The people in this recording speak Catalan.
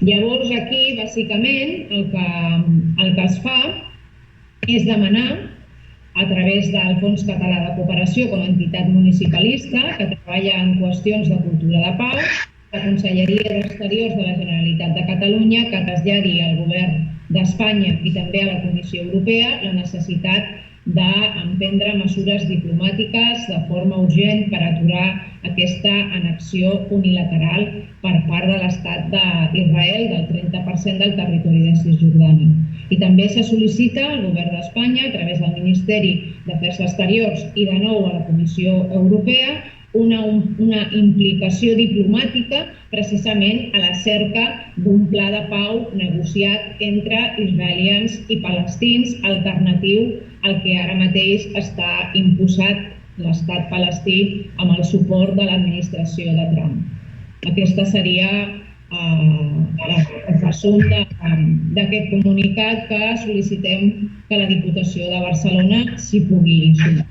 Llavors, aquí, bàsicament, el que es fa és demanar, a través del Fons Català de Cooperació com a entitat municipalista que treballa en qüestions de cultura de pau, la Conselleria d'Exteriors de la Generalitat de Catalunya que traslladi al Govern d'Espanya i també a la Comissió Europea la necessitat d'emprendre mesures diplomàtiques de forma urgent per aturar aquesta annexió unilateral per part de l'Estat d'Israel del 30% del territori de Cisjordània. I també se sol·licita al Govern d'Espanya, a través del Ministeri d'Afers Exteriors i de nou a la Comissió Europea, una implicació diplomàtica precisament a la cerca d'un pla de pau negociat entre israelians i palestins alternatiu al que ara mateix està imposat l'estat palestí amb el suport de l'administració de Trump. Aquesta seria el resum d'aquest comunicat que sol·licitem que la Diputació de Barcelona s'hi pugui sumar.